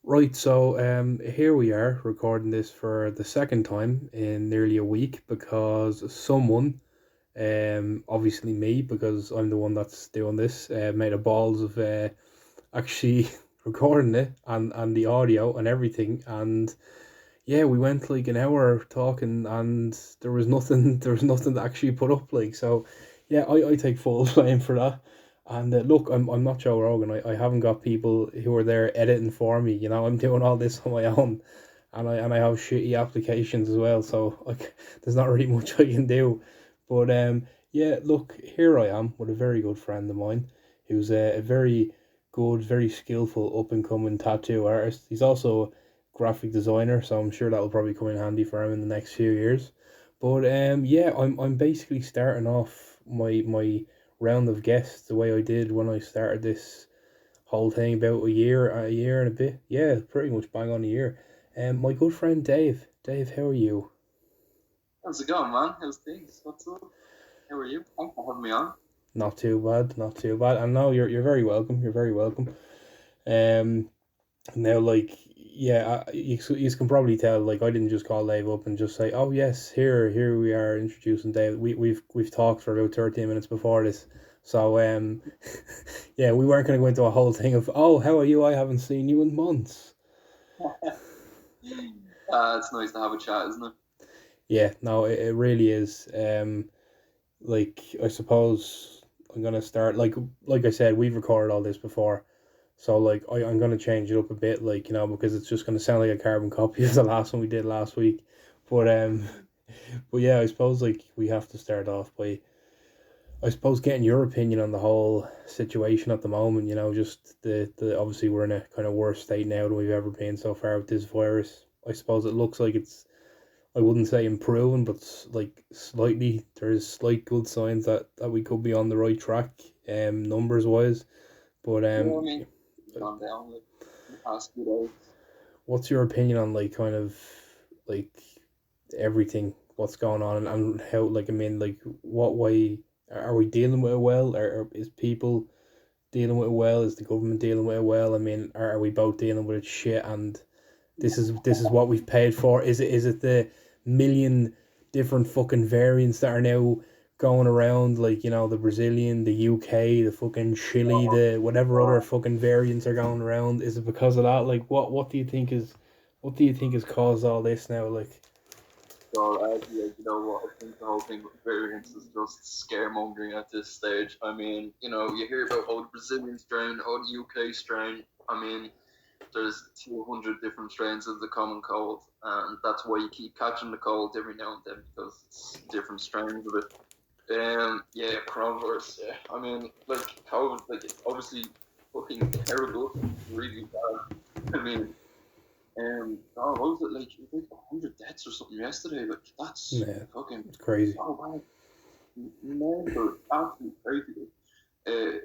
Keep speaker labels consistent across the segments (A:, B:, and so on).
A: Right, so here we are recording this for the second time in nearly a week because someone, obviously me, because I'm the one that's doing this, made a balls of actually recording it and the audio and everything. And yeah, we went like an hour talking and there was nothing, there was nothing to actually put up. Like, so yeah, I take full blame for that. And look, I'm not Joe Rogan. I haven't got people who are there editing for me. I'm doing all this on my own, and I have shitty applications as well. So like, there's not really much I can do. But yeah, look, here I am with a very good friend of mine, who's a very good, very skillful up and coming tattoo artist. He's also a graphic designer, so I'm sure that'll probably come in handy for him in the next few years. But yeah, I'm basically starting off my round of guests the way I did when I started this whole thing about a year and a bit. Yeah, pretty much bang on a year. My good friend Dave. Dave, how are you?
B: How's it going, man? How's things? What's up? How are you? Thanks for having me on.
A: Not too bad, not too bad. And no, you're very welcome. You're very welcome. Um, Now, like, yeah, you can probably tell. Like, I didn't just call Dave up and just say, "Oh yes, here we are introducing Dave." We've talked for about 13 minutes before this, so yeah, we weren't going to go into a whole thing of, "Oh, how are you? I haven't seen you in months."
B: It's nice to have a chat, isn't it?
A: Yeah, no, it really is. Like, I suppose I'm gonna start like I said, we've recorded all this before. So like I'm gonna change it up a bit, like, because it's just gonna sound like a carbon copy of the last one we did last week. But but yeah, I suppose like we have to start off by, I suppose, getting your opinion on the whole situation at the moment. Just the obviously we're in a kind of worse state now than we've ever been so far with this virus. I suppose it looks like it's, I wouldn't say improving, but like slightly there's slight good signs that we could be on the right track, numbers wise. But
B: Yeah, I mean, it's gone down like in the past few days.
A: what's your opinion on like kind of like everything what's going on, and how, like, I mean, like, what way are we dealing with it well, or is people dealing with it well, is the government dealing with it well? I mean, are we both dealing with it shit, and this is what we've paid for? Is it the million different fucking variants that are now going around, like, the Brazilian, the UK, the fucking Chile,
B: Oh,
A: the whatever other
B: oh,
A: fucking variants are going around? Is it because of that? Like, what do you think has caused all this now, like?
B: yeah, you know what? I think the whole thing with variants is just scaremongering at this stage. I mean, you hear about the Brazilian strain, the UK strain. I mean, there's 200 different strains of the common cold, and that's why you keep catching the cold every now and then because it's different strains of it. Yeah, coronavirus. Yeah, I mean, like COVID, like it's obviously fucking terrible, really bad. I mean, oh, what was it like? It was like 100 deaths or something yesterday. Like that's
A: Yeah,
B: fucking
A: it's crazy.
B: oh wow, mental, absolutely crazy. Uh,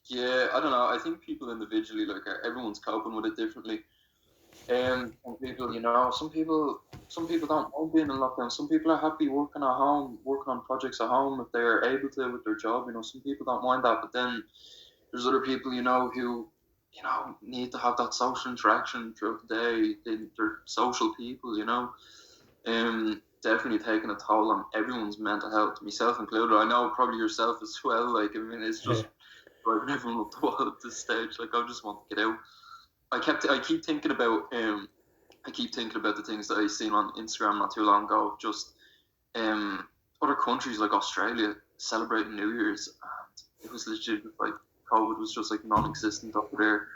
B: yeah, I don't know. I think people individually, like everyone's coping with it differently. Some people, some people don't mind being in lockdown. Some people are happy working at home, working on projects at home if they're able to with their job. Some people don't mind that, but then there's other people, who, need to have that social interaction throughout the day. They're social people, definitely taking a toll on everyone's mental health, myself included. I know probably yourself as well. Like, I mean, it's
A: Yeah.
B: just driving everyone up the wall at this stage. Like, I just want to get out. I keep thinking about the things that I seen on Instagram not too long ago. Just other countries like Australia celebrating New Year's, and it was legit like COVID was just like non-existent over there.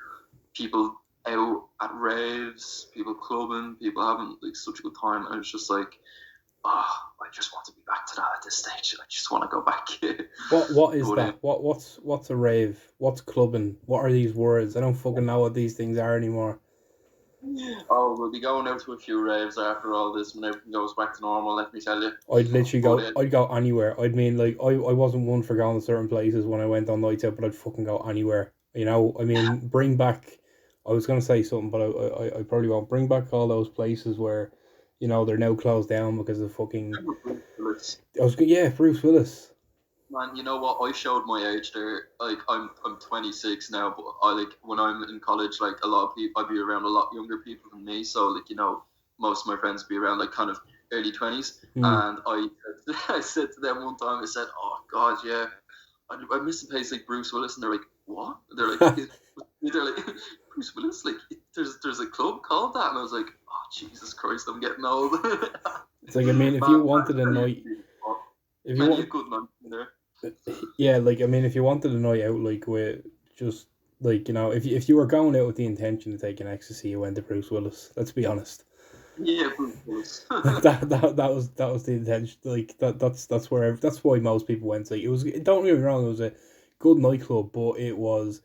B: People out at raves, people clubbing, people having like such a good time, and it's just like, oh, I just want to be back to that at this stage. I just want to go back.
A: What is
B: but
A: that? What's a rave? What's clubbing? What are these words? I don't fucking know what these things are anymore.
B: oh, we'll be going out to a few raves after all this when everything goes back to normal. Let me tell you.
A: I'd literally
B: But
A: go. I'd go anywhere. I'd mean, like, I wasn't one for going to certain places when I went on nights out, but I'd fucking go anywhere. I mean, bring back. I was gonna say something, but I probably won't. Bring back all those places where, they're now closed down because of fucking.
B: Bruce Willis.
A: Yeah, Bruce Willis.
B: Man, you know what? I showed my age there. Like I'm 26 now, but I like when I'm in college, like a lot of people, I'd be around a lot younger people than me. So like most of my friends be around like kind of early 20s.
A: Mm.
B: And I said to them one time, I said, "Oh God, yeah, I miss a place like Bruce Willis," and they're like, "What?" They're like Bruce Willis, like there's a club called that, and I was like, "Oh Jesus Christ, I'm getting old."
A: It's like, I mean, if you
B: Man,
A: wanted a night, if you
B: many a
A: want,
B: good man in there.
A: yeah, like, I mean, if you wanted a night out, like, with just, like, if you were going out with the intention of taking ecstasy, you went to Bruce Willis. Let's be honest.
B: Yeah, Bruce Willis.
A: That was the intention. Like, that's why most people went. Like, it was, don't get me wrong, it was a good nightclub, but it was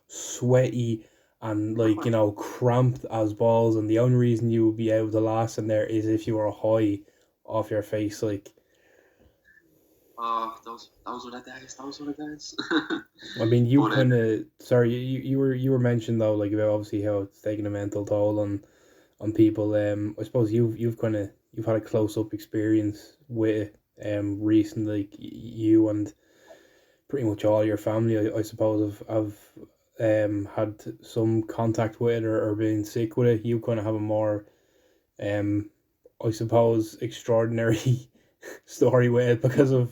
A: sweaty and, like, cramped as balls, and the only reason you would be able to last in there is if you were high off your face. Like,
B: Those were the days. Those were the days.
A: I mean, you
B: but
A: kind of, sorry, you were mentioning though, like, about obviously how it's taking a mental toll on people. I suppose you've had a close up experience with recently. Like, you and pretty much all your family, I suppose, have had some contact with it, or been sick with it. You kind of have a more um I suppose extraordinary story with it because of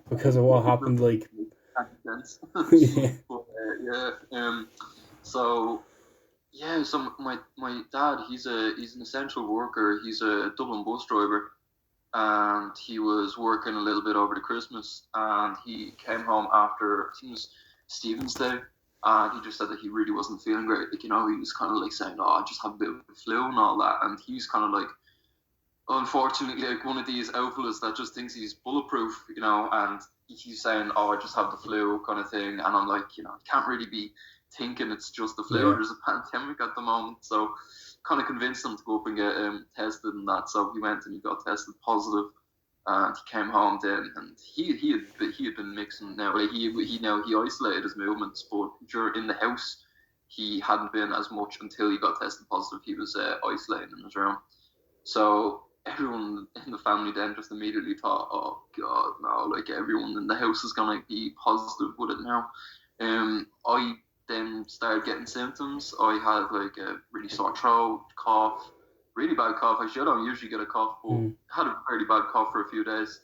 A: what happened. Like,
B: sense.
A: yeah,
B: Yeah. So yeah. So my dad, he's an essential worker. He's a Dublin bus driver, and he was working a little bit over the Christmas, and he came home after I think it was Stephen's Day, and he just said that he really wasn't feeling great. Like he was kind of like saying, "Oh, I just have a bit of the flu and all that," and he's kind of like, unfortunately, like one of these outfielders that just thinks he's bulletproof, and he's saying, "Oh, I just have the flu," kind of thing, and I'm like, can't really be thinking it's just the flu.
A: yeah,
B: There's a pandemic at the moment, so kind of convinced him to go up and get tested and that. So he went and he got tested positive, and he came home then, and he had been mixing now. Like he isolated his movements, but during in the house. He hadn't been as much until he got tested positive. He was isolating in his room. So everyone in the family then just immediately thought, "Oh God, no!" Like everyone in the house is gonna be positive with it now. I then started getting symptoms. I had like a really sore throat, cough, really bad cough. Actually, I don't usually get a cough, but
A: mm,
B: I had a very bad cough for a few days.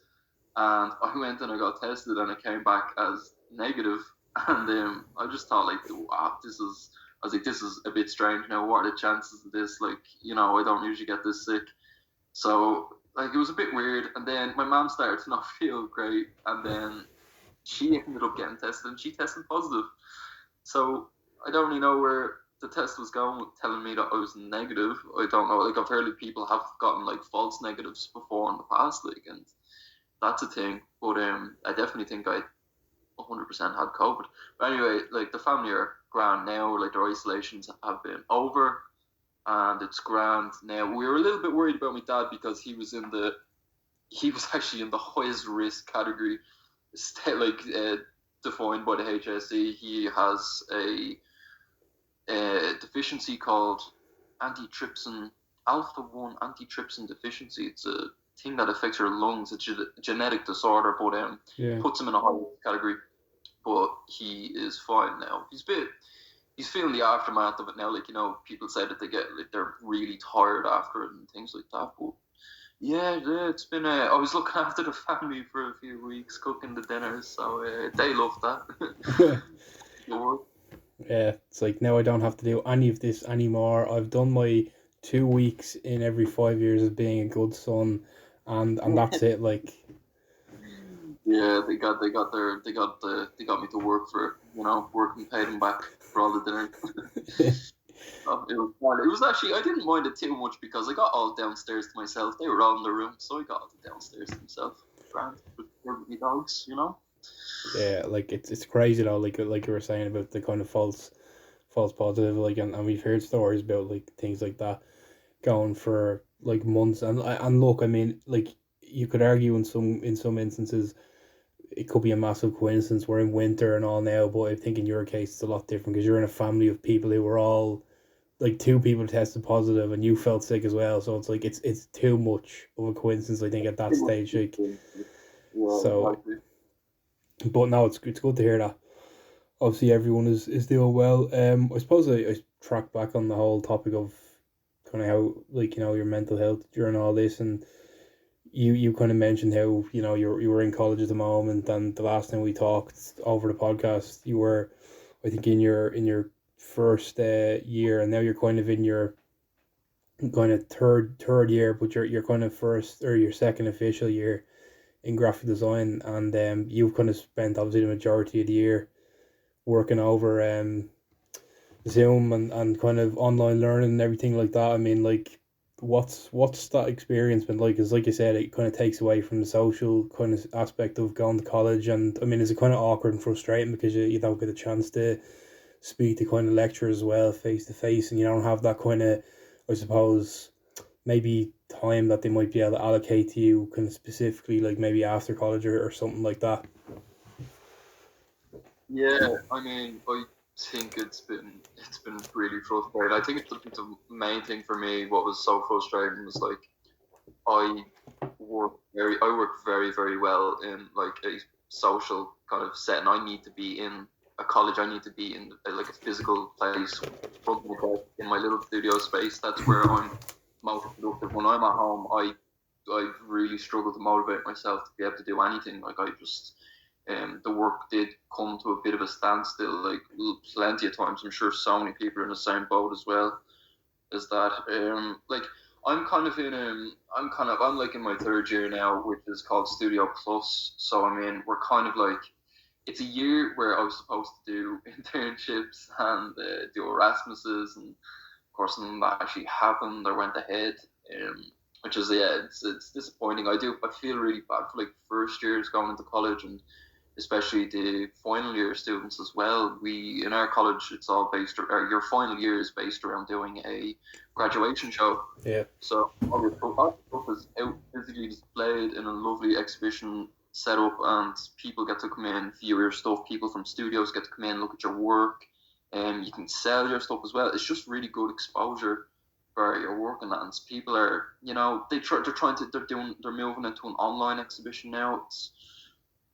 B: And I went and I got tested, and it came back as negative. And I just thought like, wow, this is. I was like, this is a bit strange now. What are the chances of this? Like, I don't usually get this sick. So like it was a bit weird. And then my mom started to not feel great, and then she ended up getting tested, and she tested positive. So I don't really know where the test was going with telling me that I was negative. I don't know. Like I've heard of people have gotten like false negatives before in the past, like, and that's a thing. But I definitely think I 100% had COVID. But anyway, like the family are grand now. Like their isolations have been over, and it's grand now. We were a little bit worried about my dad because he was actually in the highest risk category, like defined by the HSE. He has a deficiency called antitrypsin alpha 1 antitrypsin deficiency. It's a thing that affects your lungs. It's a genetic disorder, but
A: yeah.
B: puts him in a high risk category. But he is fine now. He's feeling the aftermath of it now. Like people say that they're really tired after it and things like that. But yeah, it's been. I was looking after the family for a few weeks, cooking the dinners, so they love that. Sure.
A: Yeah, it's like, now I don't have to do any of this anymore. I've done my 2 weeks in every 5 years of being a good son, and that's it. Like,
B: Yeah, they got me to work for work and paid them back for all the dinner. It was fun. It was actually I didn't mind it too much because I got all downstairs to myself. They were all in the room, so I got all the downstairs to myself. Grand with my dogs.
A: yeah, like, it's crazy though. Like you were saying about the kind of false positive. Like, and we've heard stories about, like, things like that going for like months. And look, I mean, like, you could argue in some instances it could be a massive coincidence. We're in winter and all now, but I think in your case it's a lot different because you're in a family of people who were all, like, two people tested positive and you felt sick as well. So it's like, it's too much of a coincidence, I think, at that stage. Like,
B: Yeah,
A: so
B: exactly.
A: But no, it's good to hear that. Obviously, everyone is doing well. I suppose I track back on the whole topic of kind of how, like, your mental health during all this, and you kind of mentioned how, you were in college at the moment, and the last time we talked over the podcast, you were, I think, in your first year, and now you're kind of in your kind of third year, but you're kind of first or your second official year in graphic design, and you've kind of spent obviously the majority of the year working over Zoom and kind of online learning and everything like that. I mean, like, what's that experience been like? Because, like you said, it kind of takes away from the social kind of aspect of going to college, and I mean, is it kind of awkward and frustrating because you don't get a chance to speak to kind of lecturers as well face to face, and you don't have that kind of, I suppose, maybe time that they might be able to allocate to you kind of specifically, like maybe after college or something like that.
B: Yeah, I mean, I think it's been really frustrating. I think the main thing for me, what was so frustrating was like I I work very very well in like a social kind of setting. I need to be in a college. I need to be in like a physical place, front of my desk, in my little studio space. That's where I'm most productive. When I'm at home, I really struggle to motivate myself to be able to do anything. Like I just the work did come to a bit of a standstill, like plenty of times. I'm sure so many people are in the same boat as well. Is that like I'm like in my third year now, which is called Studio Plus. So I mean, we're kind of like it's a year where I was supposed to do internships and do Erasmuses, and of course none of that actually happened or went ahead. Which is yeah, it's disappointing. I feel really bad for like first years going into college, and especially the final year students as well. We in our college, it's all based. Or your final year is based around doing a graduation show.
A: Yeah.
B: So all your stuff is out physically displayed in a lovely exhibition setup, and people get to come in, view your stuff. People from studios get to come in, look at your work, and you can sell your stuff as well. It's just really good exposure for your work, and that. And people are, they're moving into an online exhibition now. It's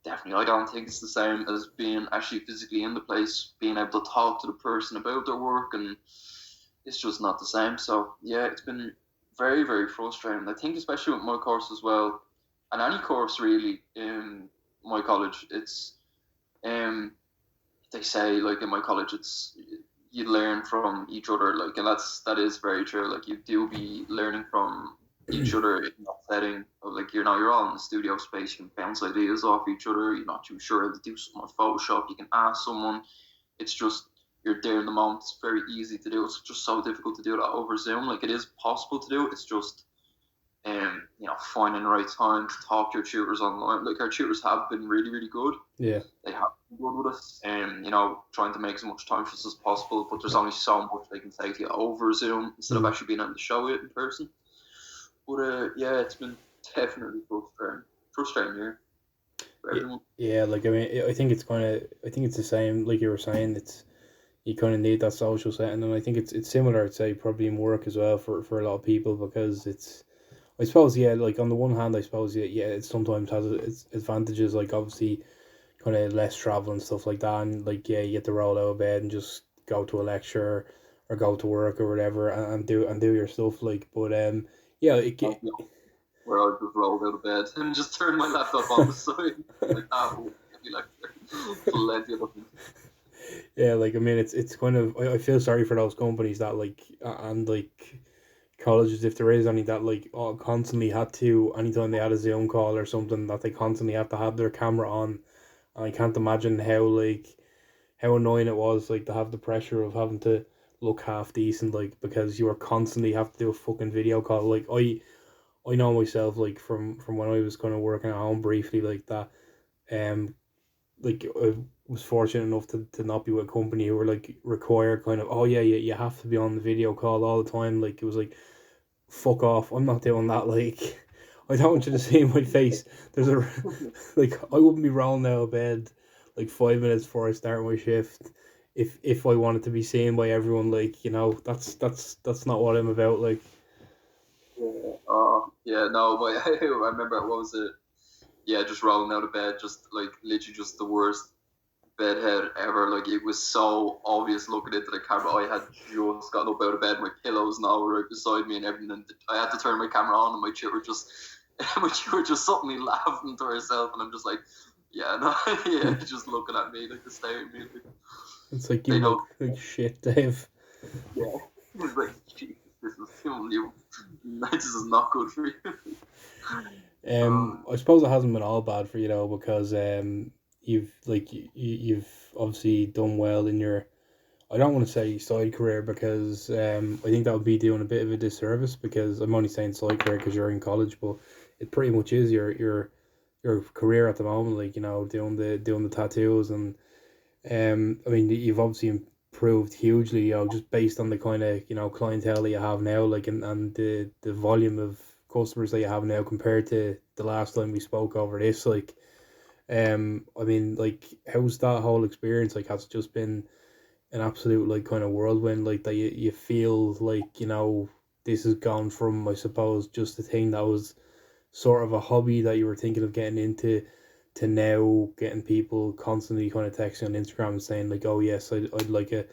B: definitely, I don't think it's the same as being actually physically in the place, being able to talk to the person about their work, and it's just not the same. So yeah, it's been very, very frustrating. I think especially with my course as well, and any course really in my college, it's um they say like in my college it's you learn from each other, like, and that is very true. Like you do be learning from each other in that setting. Like you're all in the studio space. You can bounce ideas off each other. You're not too sure how to do something on Photoshop. You can ask someone. It's just you're there in the moment. It's very easy to do. It's just so difficult to do that over Zoom. Like it is possible to do. It's just finding the right time to talk to your tutors online. Like our tutors have been really, really good.
A: Yeah.
B: They have been good with us, and trying to make as much time for us as possible. But there's only so much they can say to you over Zoom instead of actually being able to show it in person. But yeah, it's been definitely frustrating here for everyone.
A: Yeah, like I mean, I think I think it's the same. Like you were saying, it's you kind of need that social setting, and I think it's similar. I'd say probably in work as well for a lot of people because it's. I suppose yeah, like on the one hand, I suppose yeah, it sometimes has its advantages. Like obviously, kind of less travel and stuff like that, and like yeah, you get to roll out of bed and just go to a lecture or go to work or whatever and do your stuff. Like, but yeah,
B: Where I just rolled out of bed and just turned my laptop on the side, like maybe like plenty of them.
A: yeah, like I mean, it's kind of I feel sorry for those companies that like and like colleges if there is any that like constantly had to anytime they had a Zoom call or something that they constantly have to have their camera on. And I can't imagine how annoying it was like to have the pressure of having to look half decent like because you were constantly have to do a fucking video call. Like I know myself like from when I was kind of working at home briefly like that. Um, like I was fortunate enough to not be with a company who were like require kind of oh yeah you have to be on the video call all the time. Like it was like fuck off, I'm not doing that. Like I don't want you to see my face. There's a like I wouldn't be rolling out of bed like 5 minutes before I start my shift if I wanted to be seen by everyone. Like that's not what I'm about. Like
B: Yeah. Yeah. No, but I remember what was it? yeah, just rolling out of bed, just like literally just the worst bedhead ever. Like it was so obvious looking into the camera. I had just gotten up out of bed, my pillows now were right beside me and everything. And I had to turn my camera on, and my chick were just, my chick were just suddenly laughing to herself, and I'm just like, yeah, no, yeah, just looking at me like the staring at me. Like,
A: It's like you
B: they
A: look
B: don't,
A: like shit, Dave.
B: yeah. It's like, Jesus, this is you. This is not good for you. Uh,
A: I suppose it hasn't been all bad for you though, because you've like you've obviously done well in your. I don't want to say side career because I think that would be doing a bit of a disservice, because I'm only saying side career because you're in college, but it pretty much is your career at the moment. Like, doing the tattoos, and I mean, you've obviously improved hugely, just based on the kind of clientele that you have now, like, and the volume of customers that you have now compared to the last time we spoke over this. Like, I mean, like, how's that whole experience? Like, has it just been an absolute like kind of whirlwind, like, that you feel like this has gone from, I suppose, just a thing that was sort of a hobby that you were thinking of getting into, to now getting people constantly kind of texting on Instagram and saying like, oh yes, I'd like a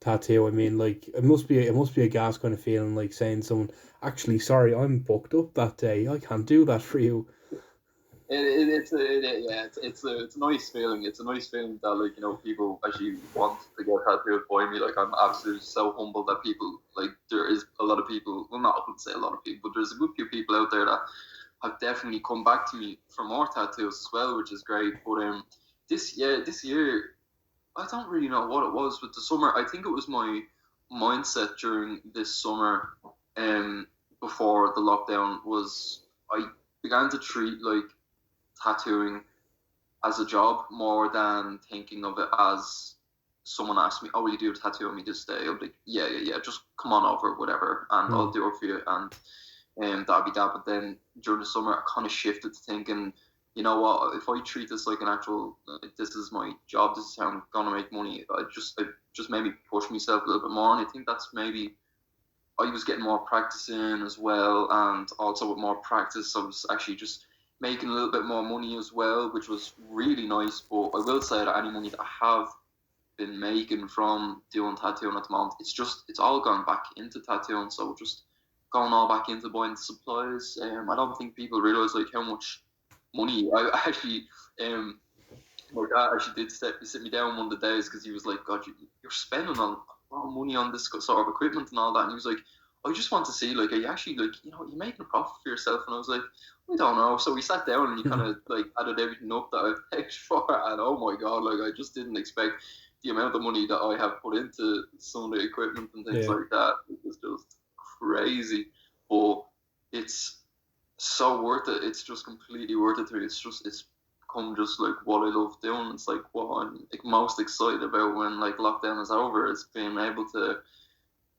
A: tattoo. I mean, like, it must be a gas kind of feeling, like saying someone, actually, sorry, I'm booked up that day, I can't do that for you.
B: yeah, it's a nice feeling. It's a nice feeling that, like, people actually want to get tattooed by me. Like, I'm absolutely so humbled that people, like, there is a lot of people. Well, not I wouldn't say a lot of people, but there's a good few people out there that have definitely come back to me for more tattoos as well, which is great. But this year, I don't really know what it was with the summer. I think it was my mindset during this summer, um, before the lockdown was. I began to treat, like, tattooing as a job more than thinking of it as someone asked me, "Oh, will you do a tattoo on me this day?" I'll be like, "Yeah, yeah, yeah. Just come on over, whatever, and I'll
A: Hmm.
B: do it for you." And that'd be that. But then during the summer, I kind of shifted to thinking, you know what? If I treat this like an actual, like, this is my job. This is how I'm gonna make money. It just made me push myself a little bit more, and I think that's maybe. I was getting more practice in as well, and also with more practice, I was actually just making a little bit more money as well, which was really nice. But I will say that any money that I have been making from doing tattooing at the moment, it's all gone back into tattooing. So just going all back into buying supplies. I don't think people realize, like, how much money I actually my dad actually did sit me down one of the days, because he was like, "God, you're spending a lot of money on this sort of equipment and all that." And he was like, "I just want to see, like, are you actually, like, you're making a profit for yourself?" And I was like, "I don't know." So we sat down and he kind of like added everything up that I've paid for, and oh my god, like, I just didn't expect the amount of money that I have put into some of the equipment and things
A: Yeah.
B: like that. It was just crazy, but it's so worth it. It's just completely worth it to me. It's become just like what I love doing. It's like what I'm like most excited about when, like, lockdown is over. It's being able to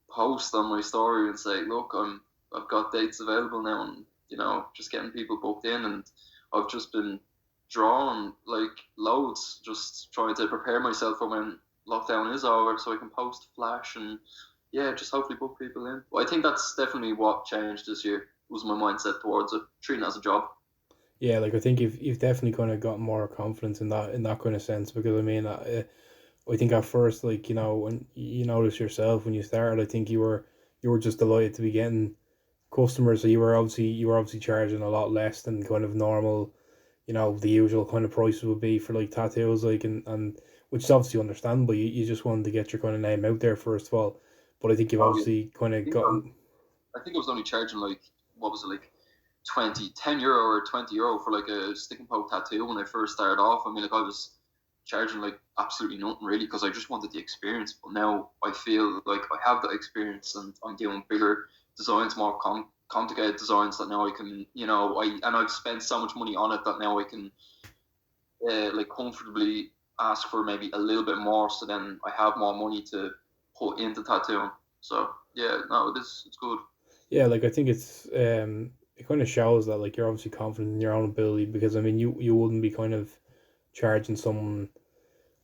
B: post on my story and say, look, I've got dates available now, and just getting people booked in, and I've just been drawing like loads, just trying to prepare myself for when lockdown is over, so I can post flash and, yeah, just hopefully book people in. But I think that's definitely what changed this year, was my mindset towards it, treating it as a job.
A: Yeah, like, I think you've definitely kind of got more confidence in that kind of sense, because I mean, I think at first, like, when you notice yourself when you started, I think you were just delighted to be getting customers. So you were obviously charging a lot less than kind of normal, the usual kind of prices would be for like tattoos, like, and which is obviously understandable. You just wanted to get your kind of name out there first of all, but I think you've
B: Oh yeah,
A: obviously kind
B: I
A: of
B: think I was,
A: gotten.
B: I think I was only charging, like, what was it, like 10 euro or 20 euro for like a stick and poke tattoo when I first started off. I mean, like, I was charging like absolutely nothing really, because I just wanted the experience. But now I feel like I have that experience, and I'm doing bigger designs, more complicated designs, that now I can, I've spent so much money on it that now I can, like, comfortably ask for maybe a little bit more, so then I have more money to put into tattooing. So yeah, no, it's good.
A: Yeah, like, I think it kind of shows that, like, you're obviously confident in your own ability, because I mean, you wouldn't be kind of charging someone,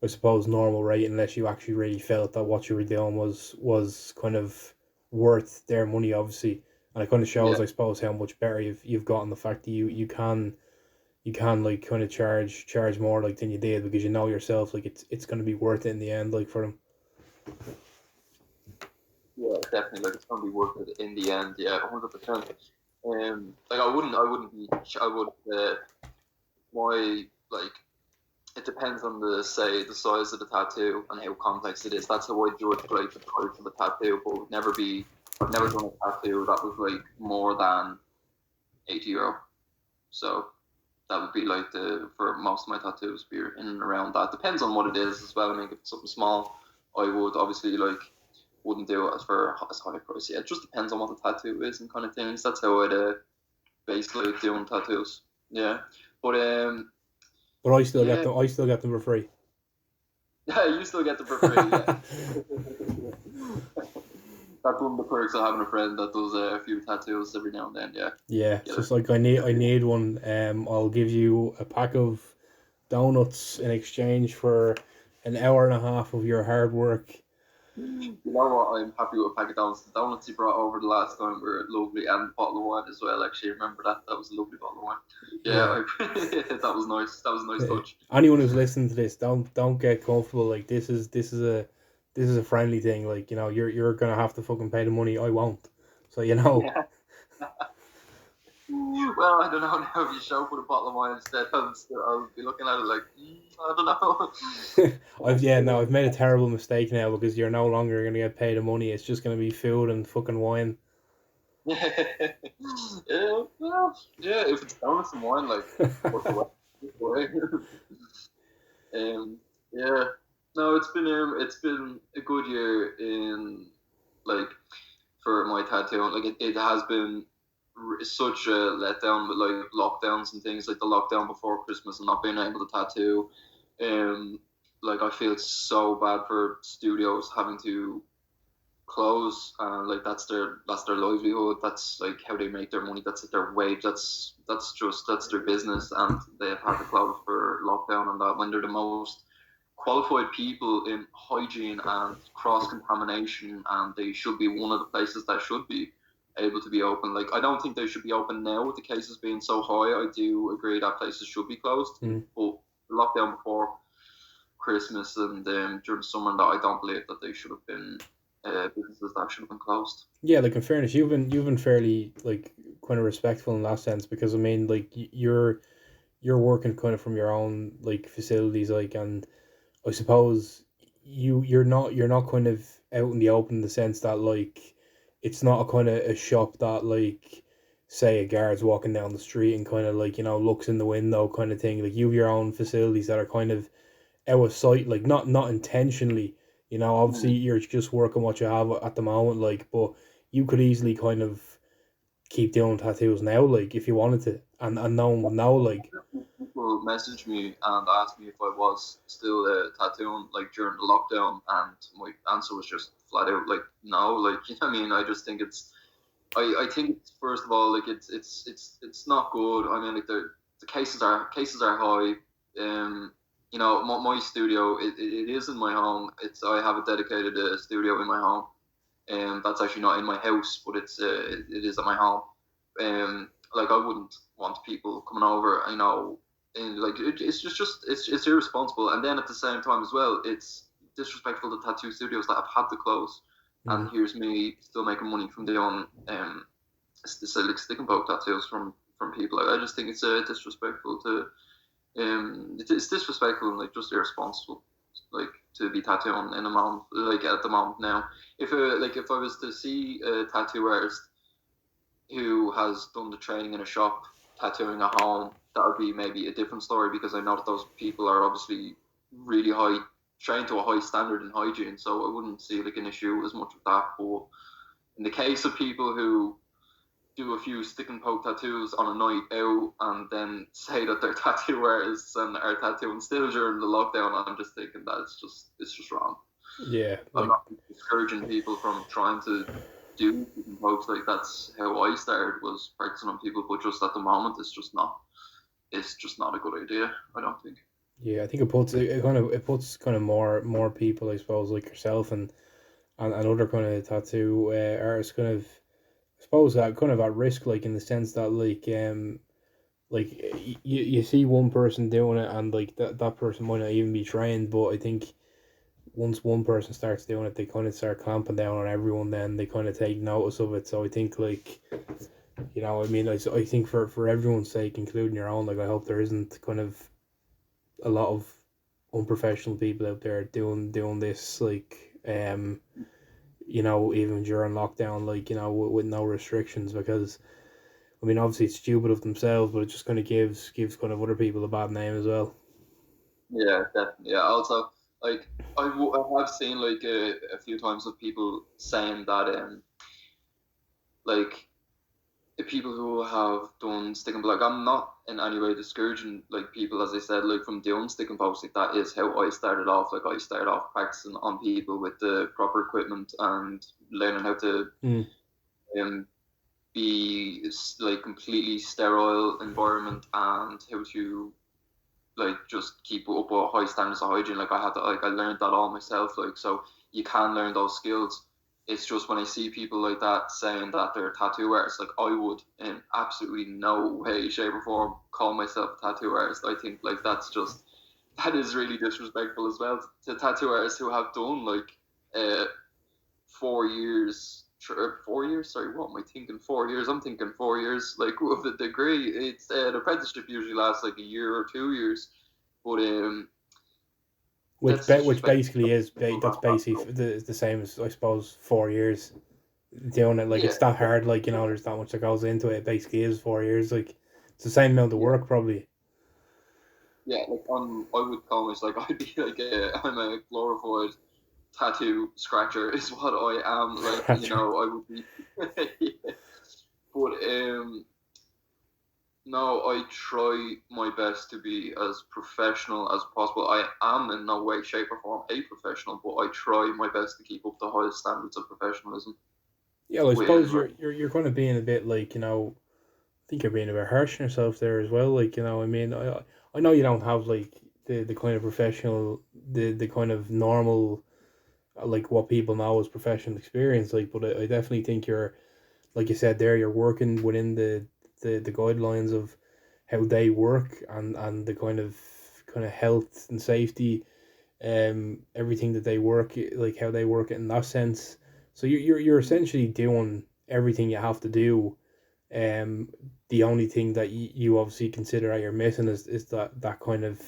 A: I suppose, normal rate, unless you actually really felt that what you were doing was kind of worth their money, obviously. And it kind of
B: Yeah,
A: shows, I suppose, how much better you've gotten, the fact that you can, you can like kind of charge more like than you did because you know yourself like it's gonna be worth it in the end like for them.
B: Yeah, definitely. Like it's gonna be worth it in the end. Yeah, 100%. Like I wouldn't be. I would. My like it depends on the size of the tattoo and how complex it is. That's how I judge like the price of a tattoo. But would never be. I've never done a tattoo that was like more than €80. So that would be like the for most of my tattoos be in and around that. Depends on what it is as well. I mean, if it's something small, I would obviously like wouldn't do it as high a price. Yeah, it just depends on what the tattoo is and kind of things. That's how I'd basically doing tattoos. Yeah, but
A: But
B: yeah,
A: I still get them for free.
B: yeah, you still get them for free. Yeah, that's one of the perks of having a friend that does a few tattoos every now and then. Yeah,
A: Yeah,
B: get
A: it's
B: it.
A: just like I need one. I'll give you a pack of donuts in exchange for an hour and a half of your hard work.
B: You know what? I'm happy with a pack of donuts. The donuts you brought over the last time were lovely, and a bottle of wine as well. Actually, remember that? That was a lovely bottle of wine.
A: Yeah.
B: Yeah, that was nice. That was a nice
A: Yeah.
B: touch.
A: Anyone who's listening to this, don't get comfortable. Like this is a friendly thing. Like you're gonna have to fucking pay the money. I won't. So
B: Yeah. Well, I don't know now if you show up with a bottle of wine instead. I'll be looking at it like, I don't know.
A: I've made a terrible mistake now because you're no longer gonna get paid the money. It's just gonna be food and fucking wine.
B: Yeah, well, yeah, if it's donuts and wine, like, what the way? Yeah, no, it's been a good year in like for my tattoo. Like it has been such a letdown with like lockdowns and things like the lockdown before Christmas and not being able to tattoo. Like I feel so bad for studios having to close. Like that's their livelihood. That's like how they make their money. That's their wage. That's their business, and they've had to close for lockdown and that when they're the most qualified people in hygiene and cross contamination, and they should be one of the places that should be able to be open. Like I don't think they should be open now with the cases being so high. I do agree that places should be closed,
A: Mm.
B: but lockdown before Christmas and during summer, that I don't believe that they should have been businesses that should have been closed.
A: Yeah, like in fairness, you've been fairly like kind of respectful in that sense because I mean like you're working kind of from your own like facilities like and I suppose you're not kind of out in the open in the sense that like it's not a kind of a shop that like say a guard's walking down the street and kind of like looks in the window kind of thing like you have your own facilities that are kind of out of sight like not intentionally obviously
B: Mm.
A: you're just working what you have at the moment like but you could easily kind of keep doing tattoos now like if you wanted to and no one would know like
B: People messaged me and asked me if I was still tattooing like during the lockdown, and my answer was just flat out like no. Like you know what I mean? I just think I think it's, first of all like it's not good. I mean like the cases are high. My studio it is in my home. It's I have a dedicated studio in my home, and that's actually not in my house, but it is at my home. Like I wouldn't want people coming over, and like it's irresponsible. And then at the same time as well, it's disrespectful to tattoo studios that have had to close.
A: mm,
B: And here's me still making money from doing like stick and poke tattoos from people. Like I just think it's disrespectful to it's disrespectful and like just irresponsible, like to be tattooing in a moment, like at the moment now. If I was to see a tattoo artist who has done the training in a shop, tattooing at home, that would be maybe a different story because I know that those people are obviously really high, trained to a high standard in hygiene. So I wouldn't see like an issue as much with that. But in the case of people who do a few stick and poke tattoos on a night out and then say that they're tattoo artists and are tattooing still during the lockdown, I'm just thinking that it's just wrong.
A: yeah
B: I'm
A: like
B: not discouraging people from trying to do stick and pokes. Like that's how I started, was practicing on people, but just at the moment it's just not a good idea, I don't think.
A: yeah I think it puts kind of more people I suppose like yourself and other kind of tattoo artists kind of I suppose that kind of at risk like in the sense that like like you see one person doing it, and like that person might not even be trained, but I think once one person starts doing it, they kind of start clamping down on everyone. Then they kind of take notice of it. So I think like I mean, I think for everyone's sake, including your own, like I hope there isn't kind of a lot of unprofessional people out there doing this like even during lockdown, like with no restrictions, because I mean obviously it's stupid of themselves, but it just kind of gives kind of other people a bad name as well.
B: Yeah, definitely. Yeah. Also, like I have seen like a few times of people saying that like the people who have done stick and like I'm not in any way discouraging like people, as I said, like from doing stick and post, like that is how I started off. Like I started off practicing on people with the proper equipment and learning how to
A: Mm.
B: um be like completely sterile environment and how to like just keep up with high standards of hygiene. Like I had to like I learned that all myself. Like so you can learn those skills. It's just when I see people like that saying that they're tattoo artists, like I would in absolutely no way, shape, or form call myself a tattoo artist. I think like that is really disrespectful as well to tattoo artists who have done like 4 years. 4 years. Sorry, what am I thinking? 4 years. I'm thinking 4 years. Like with a degree, it's an apprenticeship usually lasts like a year or 2 years. But
A: Which
B: that's
A: which
B: disrespectful.
A: basically that's basically the same as I suppose 4 years doing it. Like
B: Yeah,
A: it's that hard. Like there's that much that goes into it. It basically is 4 years. Like it's the same amount of
B: yeah,
A: work probably.
B: yeah. Like I would call myself like I'd be like I'm a glorified tattoo scratcher is what I am. Like I would be. Yeah. But no, I try my best to be as professional as possible. I am in no way, shape, or form a professional, but I try my best to keep up the highest standards of professionalism.
A: Yeah, well, I
B: With
A: suppose
B: like,
A: you're kind of being a bit like I think you're being a bit harsh on yourself there as well. Like I mean, I know you don't have like the kind of professional the kind of normal like what people know as professional experience. Like, but I definitely think you're like you said there, you're working within the guidelines of how they work and the kind of health and safety, everything that they work like how they work it in that sense. So you're essentially doing everything you have to do. Um, the only thing that you obviously consider that you're missing is that kind of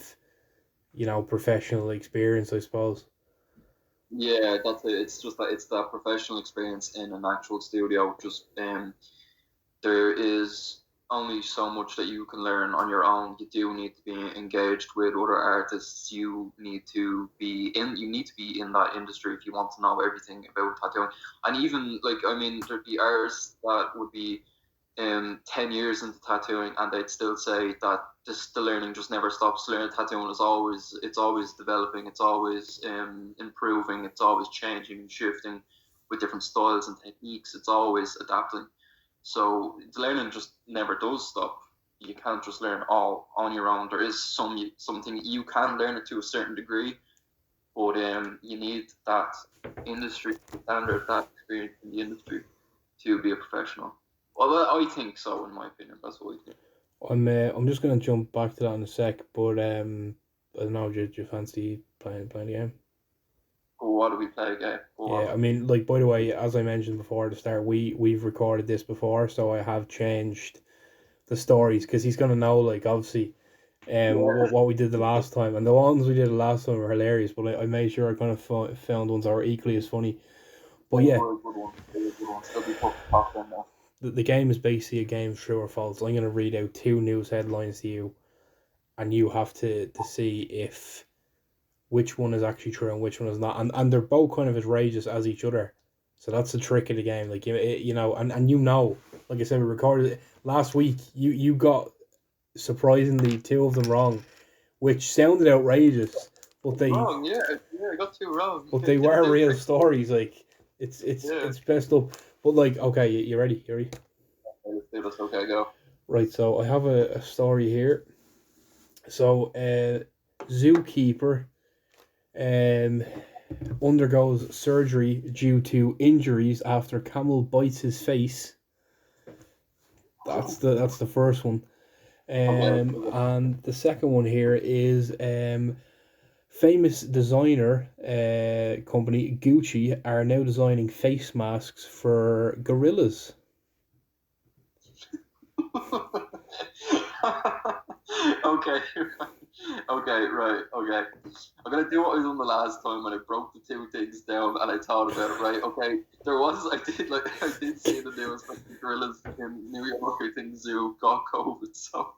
A: professional experience, I suppose.
B: yeah, that's it. It's just that it's that professional experience in an actual studio. Just there is only so much that you can learn on your own. You do need to be engaged with other artists. You need to be in that industry if you want to know everything about tattooing. And even like I mean, there'd be artists that would be 10 years into tattooing and they'd still say that the learning just never stops. Learning tattooing is always developing, it's always improving, it's always changing and shifting with different styles and techniques. It's always adapting. So the learning just never does stop. You can't just learn all on your own. There is something you can learn it to a certain degree, but you need that industry standard, that experience in the industry to be a professional. Well, I think so, in my opinion. That's what I think.
A: I'm just gonna jump back to that in a sec, but I don't know, do you fancy playing the game?
B: But what do we play again? Go on.
A: Yeah, I mean, like by the way, as I mentioned before at the start, we've recorded this before, so I have changed the stories because he's gonna know, like obviously,
B: Yeah.
A: what we did the last time, and the ones we did the last time were hilarious. But I made sure I kind of found ones that were equally as funny. But
B: They
A: yeah,
B: were good ones. They were good ones. They'll be tough to top them now.
A: the game is basically a game of true or false. I'm gonna read out two news headlines to you, and you have to see if which one is actually true and which one is not, and they're both kind of as outrageous as each other. So that's the trick of the game. Like and like I said, we recorded it last week. You got surprisingly two of them wrong, which sounded outrageous, but
B: Wrong, yeah. Yeah, I got two wrong.
A: they were
B: Two
A: real
B: for
A: stories. Like
B: yeah.
A: it's best up. But like, okay, you ready? You ready?
B: Let's do this. Okay, go.
A: Right. So I have a story here. So zookeeper um undergoes surgery due to injuries after camel bites his face. That's the first one.
B: Okay. Okay.
A: And the second one here is famous designer company Gucci are now designing face masks for gorillas.
B: Okay. Okay, right, okay. I'm gonna do what I done the last time when I broke the two things down and I thought about it, right? Okay, I did see the news that the gorillas in New York, I think zoo got COVID, so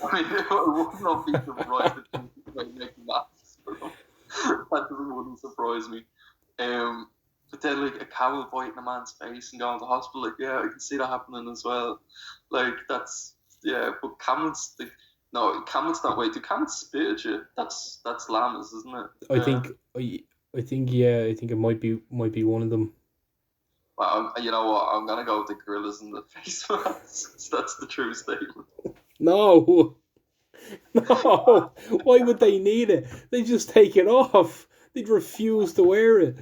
B: I mean I would not be surprised if they started making masks for them. That just wouldn't surprise me. Um but then like a camel biting a man's face and going to hospital, like yeah, I can see that happening as well. Like that's yeah, but camels like no, camels don't wait. Do camels spit at you? That's llamas, isn't it?
A: I think I think yeah, I think it might be one of them.
B: Well, you know what? I'm gonna go with the gorillas and the face masks. That's the true statement.
A: No, no. Why would they need it? They just take it off. They'd refuse to wear it.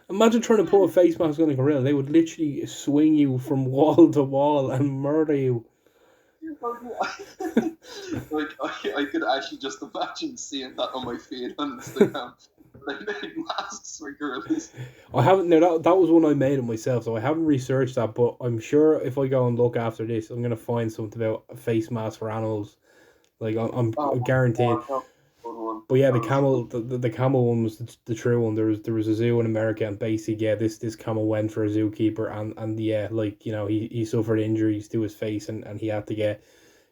A: Imagine trying to put a face mask on a gorilla. They would literally swing you from wall to wall and murder you.
B: Like I could actually just imagine seeing that on my feed on Instagram. They made masks for gorillas.
A: I haven't. No, that was one I made it myself, so I haven't researched that. But I'm sure if I go and look after this, I'm gonna find something about a face mask for animals. Like
B: Oh
A: I'm
B: my
A: guaranteed.
B: god, that's a good one.
A: But yeah,
B: That was a good
A: the camel one was the true one. There was a zoo in America, and basically, yeah, this camel went for a zookeeper, and yeah, like he suffered injuries to his face, and he had to get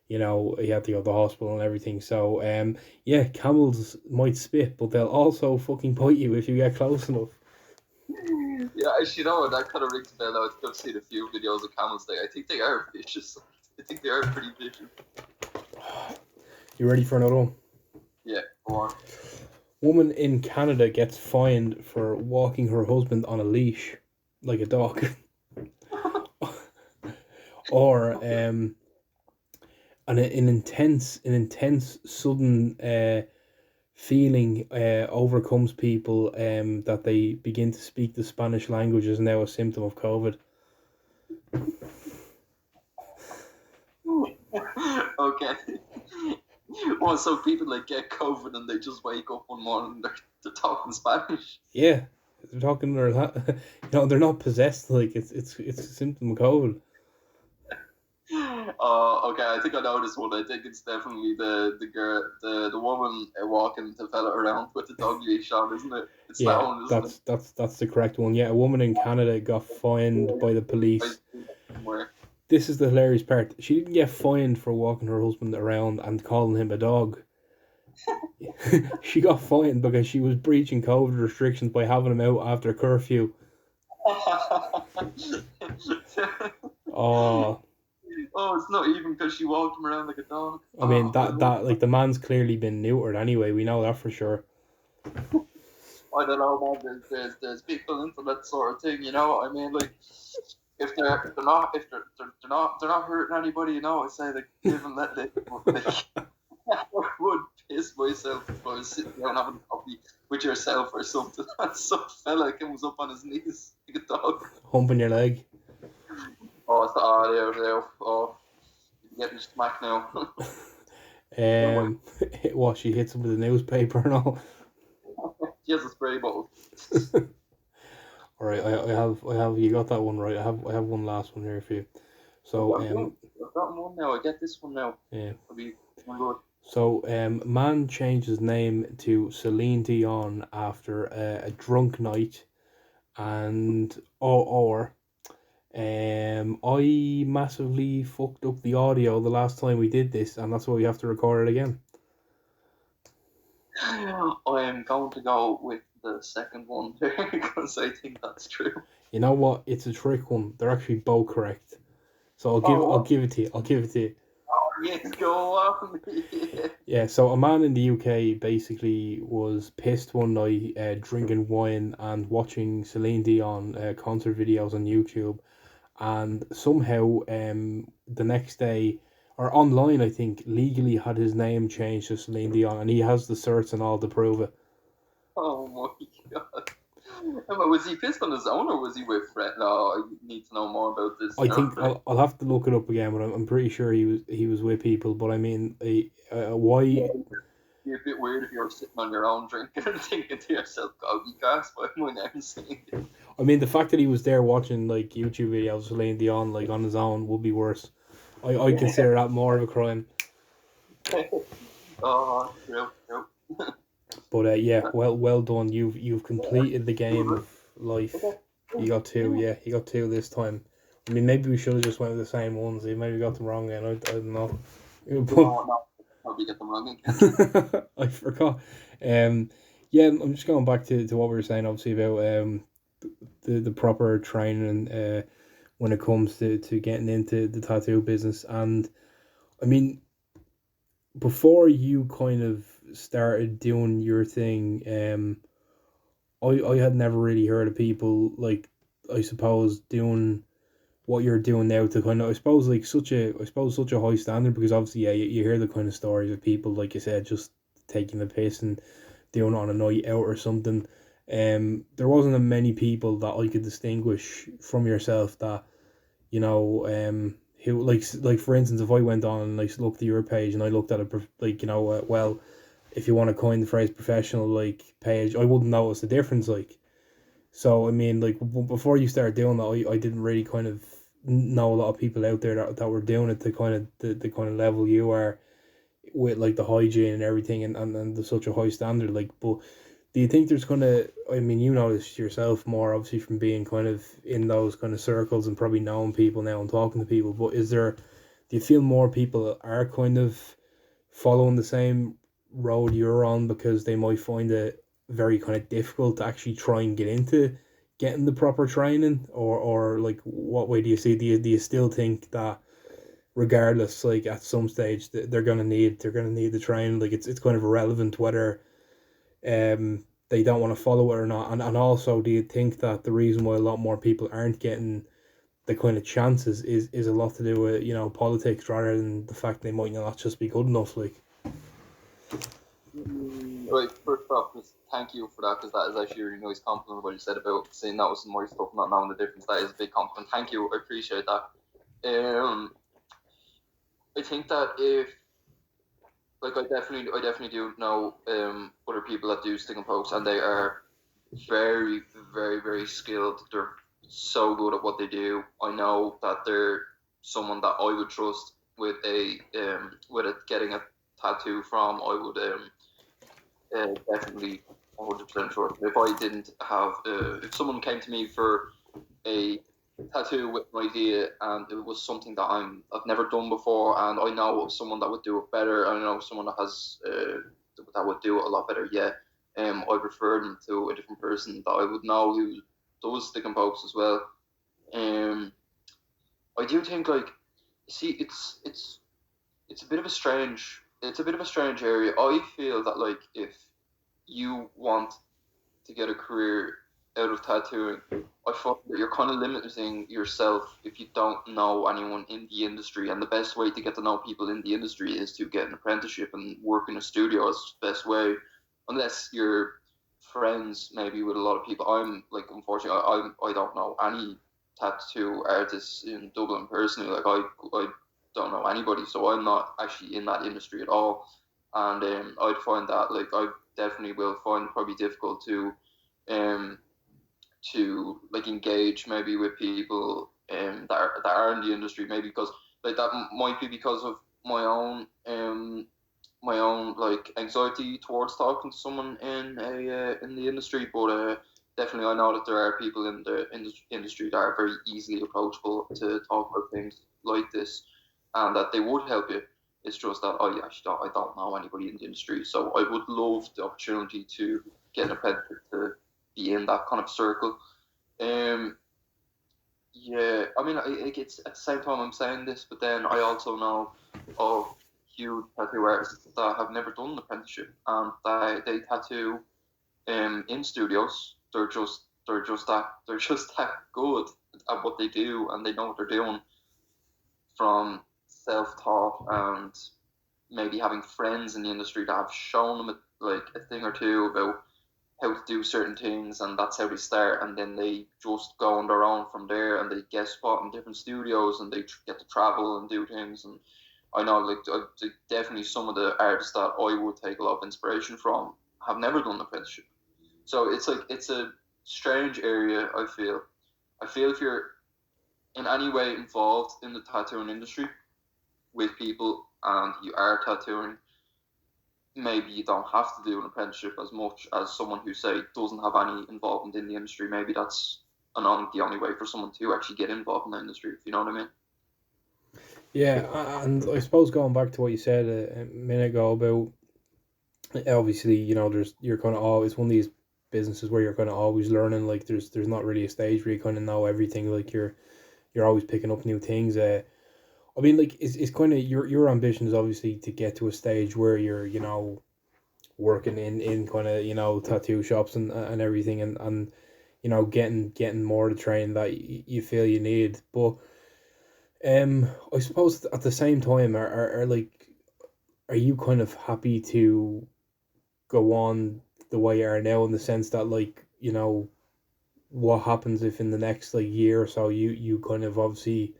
A: he had to go to the hospital and everything. So yeah, camels might spit, but they'll also fucking bite you if you get close enough.
B: Yeah, actually, you know what? That kind of rings a bell. I think I've seen a few videos of camels. I think they are vicious. I think they are pretty vicious.
A: You ready for another one?
B: Yeah, go on.
A: Woman in Canada gets fined for walking her husband on a leash, like a dog. Or an intense sudden feeling overcomes people that they begin to speak the Spanish language is now a symptom of COVID.
B: Okay. Well, so people like get COVID and they just wake up one morning and they're talking Spanish.
A: Yeah, they're talking or they're not possessed. Like it's a symptom of COVID.
B: Okay, I think I know this one. I think it's definitely the girl, the woman walking the fella around with the dog leash on, isn't it? It's that
A: Yeah,
B: one, isn't it?
A: that's the correct one. Yeah, a woman in Canada got fined by the
B: I
A: police.
B: see that somewhere.
A: This is the hilarious part. She didn't get fined for walking her husband around and calling him a dog. She got fined because she was breaching COVID restrictions by having him out after curfew. Oh,
B: Oh, it's not even because she walked him around like a dog.
A: I mean
B: Oh, I love
A: that like the man's clearly been neutered anyway. We know that for sure.
B: I don't know, man. There's people into that sort of thing, you know. I mean, like if they're not if they're not hurting anybody, you know. I say like live and let live. But, like, I would piss myself if I was sitting down having a coffee with yourself or something. And some fella comes up on his knees like a dog.
A: Humping your leg.
B: Oh, it's there. Oh, you're getting smacked now.
A: Um, what she hits him with a newspaper and all.
B: She has a spray bottle.
A: All right, I have you got that one right. I have one last one here for you. So
B: I've got one now. I get this one now.
A: yeah.
B: I'll be good.
A: So man changed his name to Celine Dion after a drunk night, and I massively fucked up the audio the last time we did this, and that's why we have to record it again.
B: I am going to go with the second one there because I think that's true.
A: You know what? It's a trick one. They're actually both correct. So
B: Oh,
A: I'll
B: what?
A: give it to you. I'll give it to you.
B: Oh, yes, go on.
A: Yeah, so a man in the UK basically was pissed one night, drinking wine and watching Celine Dion concert videos on YouTube, and somehow the next day or online, I think legally had his name changed to Celine Dion, and he has the certs and all to prove it.
B: Oh my god. But was he pissed on his own or was he with Fred? No, I need to know more about this
A: I think
B: now.
A: I'll have to look it up again, but I'm pretty sure he was with people. But I mean, why?
B: Be a bit weird if you're sitting on your own drinking and thinking to yourself, God, you gasped by my name saying
A: I mean, the fact that he was there watching like YouTube videos of Celine Dion like on his own would be worse. I
B: it.
A: consider that more of a crime.
B: Oh, true, true.
A: But yeah, well done. You've completed the game of life. You got two. Yeah, you got two this time. I mean, maybe we should have just went with the same ones. You maybe got them wrong, and I don't know.
B: No, no, probably get them wrong again.
A: I forgot. Um, yeah, I'm just going back to what we were saying, obviously about the proper training when it comes to getting into the tattoo business. And I mean, before you kind of started doing your thing, I had never really heard of people like, I suppose, doing what you're doing now to kind of, I suppose, like such a high standard, because obviously yeah, you hear the kind of stories of people like you said just taking the piss and doing it on a night out or something. There wasn't a many people that I could distinguish from yourself that, who, like for instance, if I went on and like looked at your page and I looked at it, like, well, if you want to coin the phrase professional like page, I wouldn't notice the difference. Like, so I mean, like before you started doing that, I didn't really kind of know a lot of people out there that were doing it to kind of the kind of level you are, with like the hygiene and everything, and the such a high standard. Like, but do you think there's gonna? I mean, you know this yourself more obviously from being kind of in those kind of circles and probably knowing people now and talking to people. But is there? Do you feel more people are kind of following the same road you're on because they might find it very kind of difficult to actually try and get into getting the proper training, or like what way do you see? Do you still think that regardless, like at some stage they're gonna need the training, like it's kind of irrelevant whether they don't want to follow it or not? And also, do you think that the reason why a lot more people aren't getting the kind of chances is a lot to do with politics rather than the fact they might not just be good enough, like?
B: Right, first off, just thank you for that because that is actually a really nice compliment what you said about saying that was some more stuff, not knowing the difference. That is a big compliment. Thank you, I appreciate that. I think that if like I definitely do know other people that do stick and pokes and they are very, very, very skilled. They're so good at what they do. I know that they're someone that I would trust with getting a tattoo from. I would definitely 100% trust. If I didn't have if someone came to me for a tattoo with an idea and it was something that I've never done before and I know someone that would do it better. I know someone that has that would do it a lot better. Yeah, I'd refer them to a different person that I would know who does stick and pokes as well. Um, I do think like see it's a bit of a strange area. I feel that like if you want to get a career out of tattooing, I find that you're kind of limiting yourself if you don't know anyone in the industry. And the best way to get to know people in the industry is to get an apprenticeship and work in a studio. Is the best way, unless you're friends maybe with a lot of people. I'm like, unfortunately, I don't know any tattoo artists in Dublin personally. Like, I don't know anybody, so I'm not actually in that industry at all. And I'd find that like I definitely will find it probably difficult um to like engage maybe with people that are in the industry, maybe because like that might be because of my own like anxiety towards talking to someone in the industry. But definitely I know that there are people in the industry that are very easily approachable to talk about things like this and that they would help you. It's just that I don't know anybody in the industry, so I would love the opportunity to get an apprenticeship to be in that kind of circle. Um, yeah, I mean, it's at the same time I'm saying this, but then I also know of huge tattoo artists that have never done an apprenticeship and they tattoo in studios. They're just that good at what they do and they know what they're doing from self-taught and maybe having friends in the industry that have shown them like a thing or two about how to do certain things, and that's how they start, and then they just go on their own from there, and they guest spot in different studios, and they get to travel and do things. And I know, like, definitely some of the artists that I would take a lot of inspiration from have never done an apprenticeship. So it's like it's a strange area. I feel if you're in any way involved in the tattooing industry with people and you are tattooing, maybe you don't have to do an apprenticeship as much as someone who, say, doesn't have any involvement in the industry. Maybe that's the only way for someone to actually get involved in the industry, if you know what I mean.
A: Yeah, and I suppose going back to what you said a minute ago about, obviously, there's you're kind of always one of these businesses where you're kind of always learning. Like there's not really a stage where you kind of know everything. Like you're always picking up new things. I mean, like it's kind of your ambition is obviously to get to a stage where you're working in kind of tattoo shops and everything, and getting more of the training that you feel you need. But I suppose at the same time, are like, are you kind of happy to go on the way you are now, in the sense that, like, what happens if in the next like year or so you kind of obviously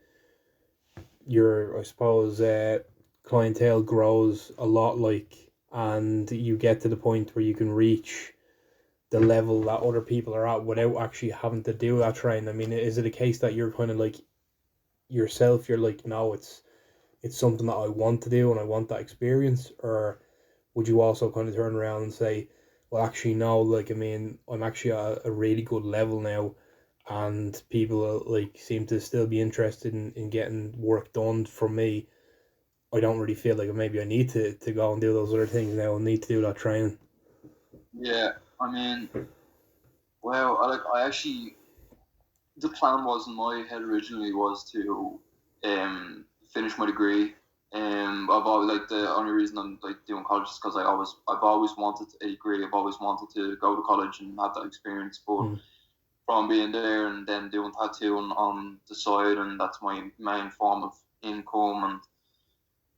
A: your, I suppose, clientele grows a lot, like, and you get to the point where you can reach the level that other people are at without actually having to do that training. I mean, is it a case that you're kind of like yourself, you're like, no, it's something that I want to do and I want that experience? Or would you also kind of turn around and say, well, actually, no, like, I mean, I'm actually at a really good level now, and people like seem to still be interested in getting work done from me. I don't really feel like maybe I need to go and do those other things now and need to do that training.
B: Yeah, I mean, well, I actually, the plan was in my head originally was to finish my degree. I've always, like, the only reason I'm like doing college is because I've always wanted a degree. I've always wanted to go to college and have that experience. But
A: Mm.
B: from being there and then doing tattooing on the side, and that's my main form of income.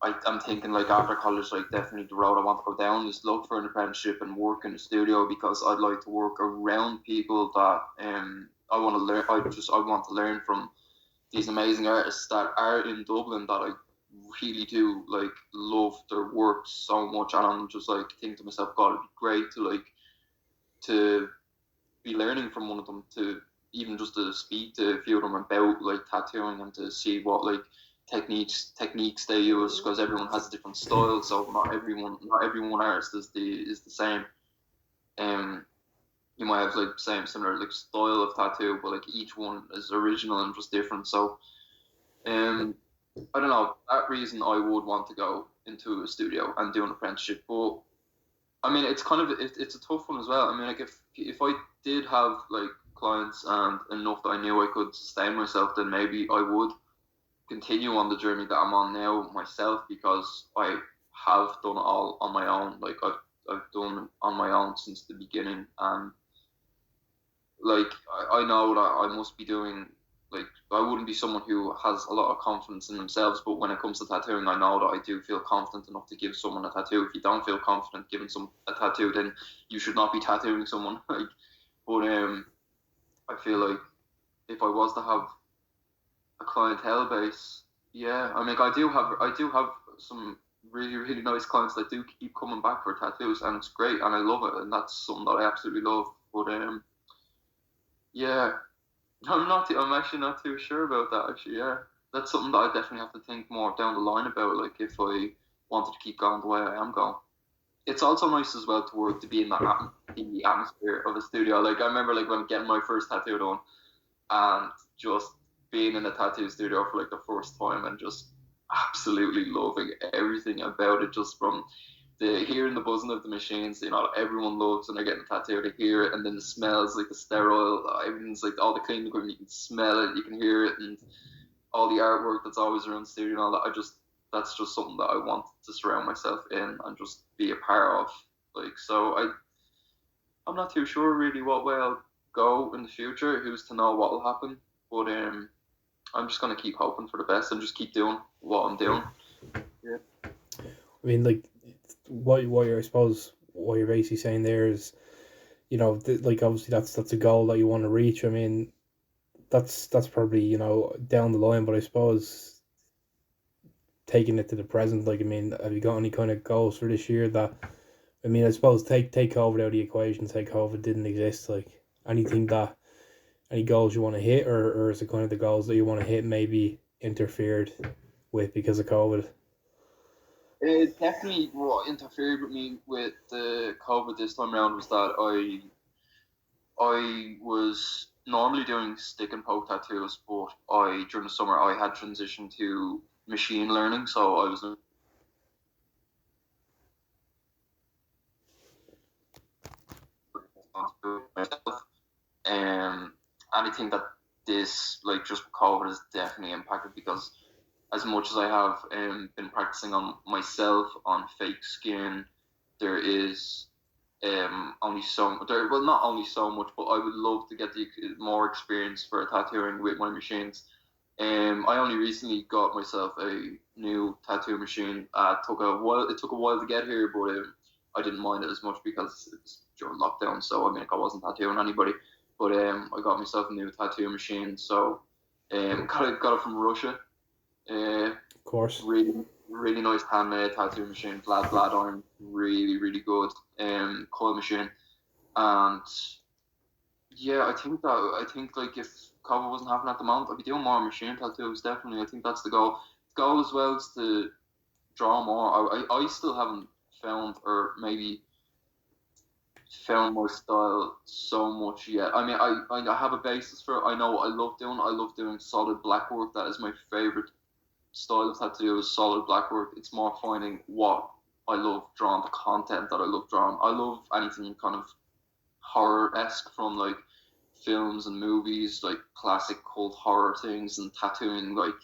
B: And I'm thinking, like, after college, like, definitely the road I want to go down is look for an apprenticeship and work in a studio, because I'd like to work around people that I want to learn. I want to learn from these amazing artists that are in Dublin that I really do like love their work so much, and I'm just like think to myself, God, it'd be great to to be learning from one of them, to even just to speak to a few of them about like tattooing, and to see what like techniques they use, because everyone has a different style, so not everyone artist is the same. Um, you might have like same similar like style of tattoo, but like each one is original and just different. So um, I don't know. That reason I would want to go into a studio and do an apprenticeship, but I mean, it's kind of it's a tough one as well. I mean, like if I did have like clients and enough that I knew I could sustain myself, then maybe I would continue on the journey that I'm on now myself, because I have done it all on my own. Like I've done it on my own since the beginning, and like I know that I must be doing, like, I wouldn't be someone who has a lot of confidence in themselves, but when it comes to tattooing, I know that I do feel confident enough to give someone a tattoo. If you don't feel confident giving some a tattoo, then you should not be tattooing someone. Like, but I feel like if I was to have a clientele base, yeah, I mean, I do have some really nice clients that do keep coming back for tattoos, and it's great, and I love it, and that's something that I absolutely love. But yeah, I'm actually not too sure about that. Actually, yeah, that's something that I definitely have to think more down the line about. Like, if I wanted to keep going the way I am going, it's also nice as well to work to be in the atmosphere of a studio. Like, I remember like when getting my first tattoo done, and just being in a tattoo studio for like the first time, and just absolutely loving everything about it, just from the hearing the buzzing of the machines, everyone loves and they're getting a tattoo to hear it, and then the smells, like the sterile, everything's like all the cleaning equipment, you can smell it, you can hear it, and all the artwork that's always around the studio and all that. That's just something that I want to surround myself in and just be a part of. Like, so I'm not too sure really what way I'll go in the future. Who's to know what will happen? But I'm just gonna keep hoping for the best and just keep doing what I'm doing. Yeah.
A: I mean, like, what you're, I suppose, what you're basically saying there is like obviously that's a goal that you want to reach. I mean, that's probably down the line, but I suppose taking it to the present, like I mean, have you got any kind of goals for this year that I mean, I suppose take COVID out of the equation, say COVID didn't exist, like anything that any goals you want to hit, or is it kind of the goals that you want to hit maybe interfered with because of COVID?
B: It definitely what interfered with me with the COVID this time around was that I was normally doing stick and poke tattoos, but I during the summer I had transitioned to machine learning, so I was myself. Um, and I think that this like just COVID has definitely impacted because as much as I have been practicing on myself on fake skin, there is only so there. Well, not only so much, but I would love to get the more experience for tattooing with my machines. I only recently got myself a new tattoo machine. Took a while. It took a while to get here, but I didn't mind it as much because it was during lockdown. So I mean, I wasn't tattooing anybody, but I got myself a new tattoo machine. So got it from Russia. Uh,
A: Of course.
B: really nice handmade tattoo machine, flat iron, really good. Coil machine, and yeah, I think like if COVID wasn't happening at the moment, I'd be doing more machine tattoos. Definitely, I think that's the goal. The goal as well is to draw more. I still haven't found or maybe found my style so much yet. I mean, I have a basis for it. I know what I love doing. I love doing solid black work. That is my favorite style of tattoo is solid black work. It's more finding what I love drawing, the content that I love drawing. I love anything kind of horror esque from like films and movies, like classic cult horror things, and tattooing like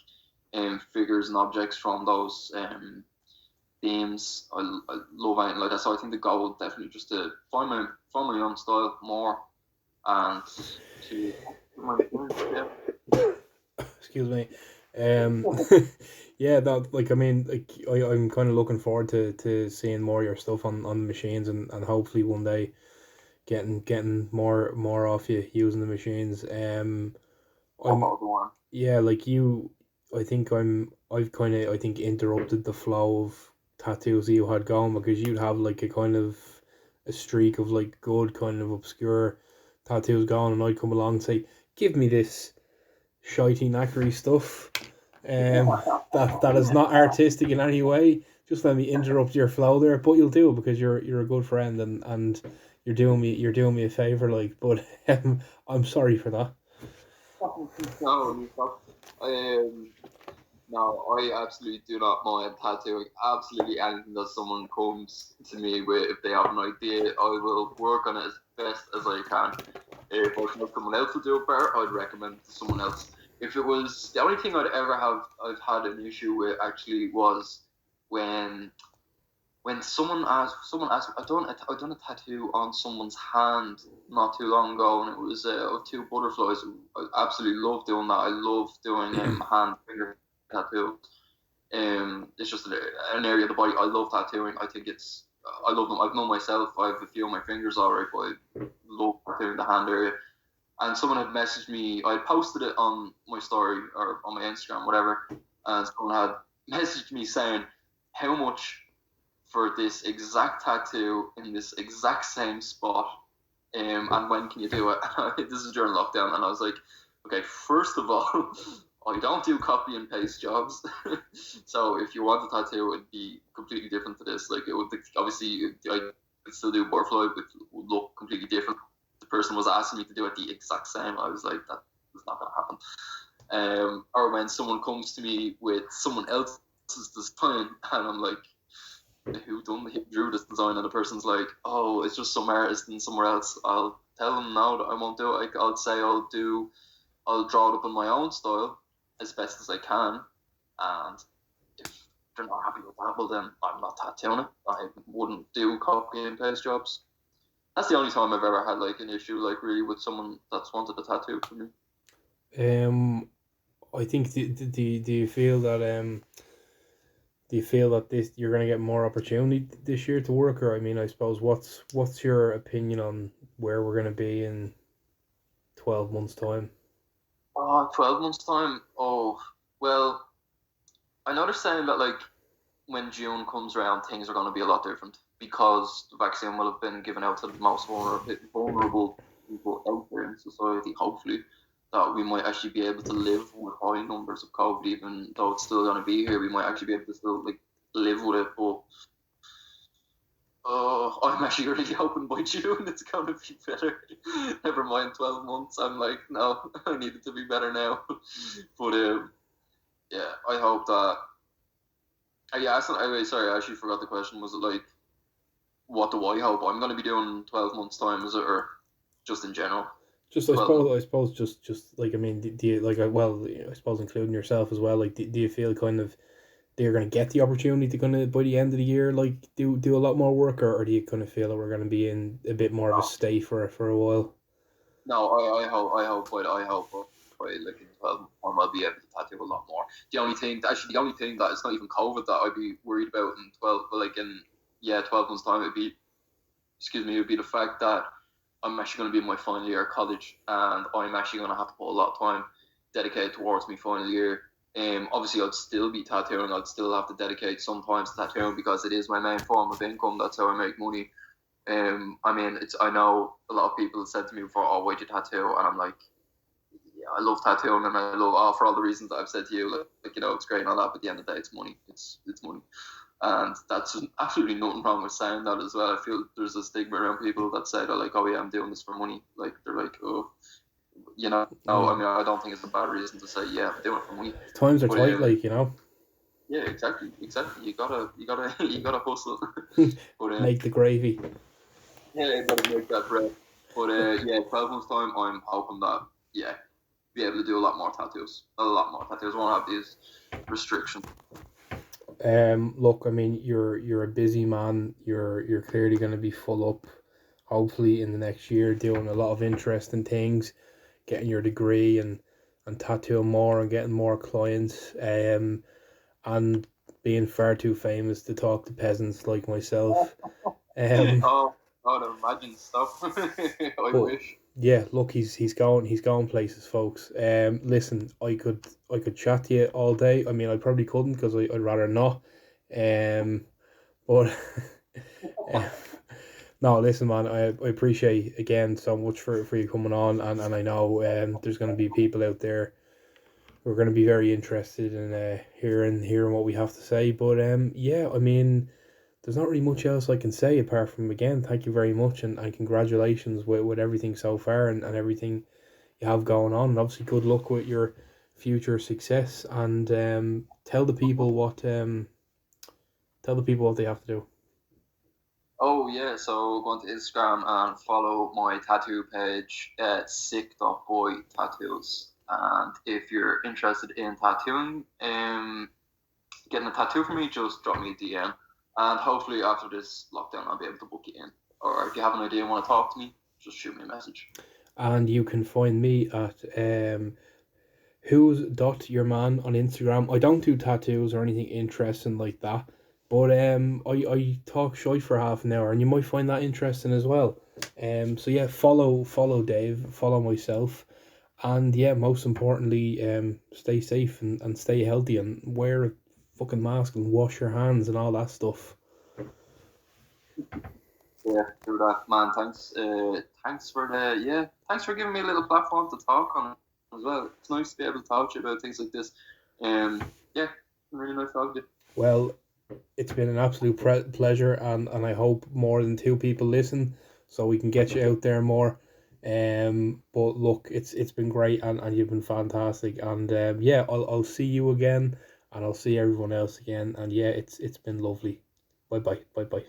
B: figures and objects from those themes. I love anything like that. So I think the goal would definitely just to find my own style more and to yeah.
A: Excuse me. Um, yeah, that like I mean, like I'm kind of looking forward to seeing more of your stuff on the machines, and hopefully one day getting more off you using the machines. I'm
B: About the one.
A: yeah, like you. I think I've kind of I think interrupted the flow of tattoos that you had going because you'd have like a kind of a streak of like good kind of obscure tattoos going, and I'd come along and say, "Give me this shitey knackery stuff." That is not artistic in any way. Just let me interrupt your flow there, but you'll do it because you're a good friend, and you're doing me a favor. Like, but I'm sorry for that.
B: No, you stop. Um, no, I absolutely do not mind tattooing. Absolutely anything that someone comes to me with, if they have an idea, I will work on it as best as I can. If I feel someone else will do it better, I'd recommend it to someone else. If it was the only thing I've had an issue with actually was when someone asked I done a tattoo on someone's hand not too long ago, and it was of two butterflies. I absolutely love doing that. I love doing hand finger tattoo. It's just an area of the body I love tattooing. I love them. I've known myself. I have a few on my fingers alright, but I love tattooing the hand area. And someone had messaged me. I had posted it on my story or on my Instagram, whatever, and someone had messaged me saying how much for this exact tattoo in this exact same spot, and when can you do it? This is during lockdown, and I was like, okay, first of all, I don't do copy and paste jobs, so if you want a tattoo, it'd be completely different to this. Like it would obviously, I could still do butterfly, but it would look completely different. The person was asking me to do it the exact same. I was like, that is not gonna happen. Or when someone comes to me with someone else's design, and I'm like, who drew this design, and the person's like, oh, it's just some artist and somewhere else. I'll tell them no that I won't do it. Like, I'll say I'll draw it up in my own style as best as I can, and if they're not happy with that, well then I'm not tattooing it. I wouldn't do copy and paste jobs. That's the only time I've ever had like an issue like really with someone that's wanted a tattoo for me.
A: Um, I think do you feel that this you're gonna get more opportunity this year to work, or I mean, I suppose what's your opinion on where we're gonna be in 12 months' time.
B: Oh, 12 months time. Oh, well, I know they're saying that like when June comes around, things are going to be a lot different because the vaccine will have been given out to the most vulnerable people out there in society. Hopefully, that we might actually be able to live with high numbers of COVID, even though it's still going to be here. We might actually be able to still like live with it. But I'm actually really hoping by June it's going to be better. Never mind 12 months. I'm like, no, I need it to be better now. But yeah, I hope that. Yeah, sorry, I actually forgot the question. Was it like, what do I hope I'm going to be doing 12 months' time? Is it, or just in general?
A: Just
B: 12 months.
A: I suppose just like I mean, do you like well, I suppose including yourself as well. Like, do you feel kind of that you're gonna get the opportunity to kind of by the end of the year like do a lot more work, or do you kind of feel that we're gonna be in a bit more of a
B: No,
A: stay for a while?
B: no, I hope by like in 12 months' time I'll be able to tattoo a lot more. The only thing that it's not even COVID that I'd be worried about in 12, but like in, yeah, 12 months' time, it would be the fact that I'm actually going to be in my final year of college, and I'm actually going to have to put a lot of time dedicated towards my final year. Obviously, I'd still be tattooing. I'd still have to dedicate some time to tattooing because it is my main form of income. That's how I make money. I mean, it's I know a lot of people said to me before, "Oh, why'd you tattoo?" And I'm like, "Yeah, I love tattooing, and I love for all the reasons that I've said to you. Like it's great and all that, but at the end of the day, it's money. It's money." And that's absolutely nothing wrong with saying that as well. I feel there's a stigma around people that say they're like, oh yeah, I'm doing this for money. Like they're like, oh, no. I
A: Mm.
B: mean, I don't think it's a bad reason to say, yeah, I'm doing it for money.
A: Times are
B: But
A: tight, like you know.
B: yeah, exactly. You gotta hustle. But
A: Make the gravy.
B: yeah, you gotta make that bread. But yeah, 12 months time, I'm hoping that, yeah, be able to do a lot more tattoos. I won't have these restrictions.
A: Look, I mean, you're a busy man. You're clearly going to be full up. Hopefully, in the next year, doing a lot of interesting things, getting your degree and tattooing more and getting more clients. And being far too famous to talk to peasants like myself. Um,
B: Oh, God, imagine stuff. I
A: but
B: wish.
A: yeah, look, he's going places, folks. Listen, I could chat to you all day. I mean, I probably couldn't because I'd rather not. Um, but um, no, listen, man, I appreciate again so much for you coming on, and I know there's going to be people out there who are going to be very interested in hearing what we have to say. But yeah, I mean, there's not really much else I can say apart from again, thank you very much and congratulations with everything so far and everything you have going on. And obviously, good luck with your future success. And tell the people what they have to do.
B: Oh yeah, so go onto Instagram and follow my tattoo page at sick.boy tattoos. And if you're interested in tattooing, getting a tattoo from me, just drop me a DM. And hopefully after this lockdown, I'll be able to book you in. Or if you have an idea and want to talk to me, just shoot me a message.
A: And you can find me at who's dot your man on Instagram. I don't do tattoos or anything interesting like that, but I talk shite for half an hour, and you might find that interesting as well. So yeah, follow Dave, follow myself, and yeah, most importantly, stay safe and stay healthy and wear a fucking mask and wash your hands and all that stuff.
B: Yeah, do that, man. Thanks for giving me a little platform to talk on as well. It's nice to be able to talk to you about things like this. Yeah, really nice talking to you.
A: Well, it's been an absolute pleasure, and I hope more than two people listen, so we can get you out there more. But look, it's been great, and you've been fantastic, and yeah, I'll see you again, and I'll see everyone else again, and yeah, it's been lovely. Bye bye.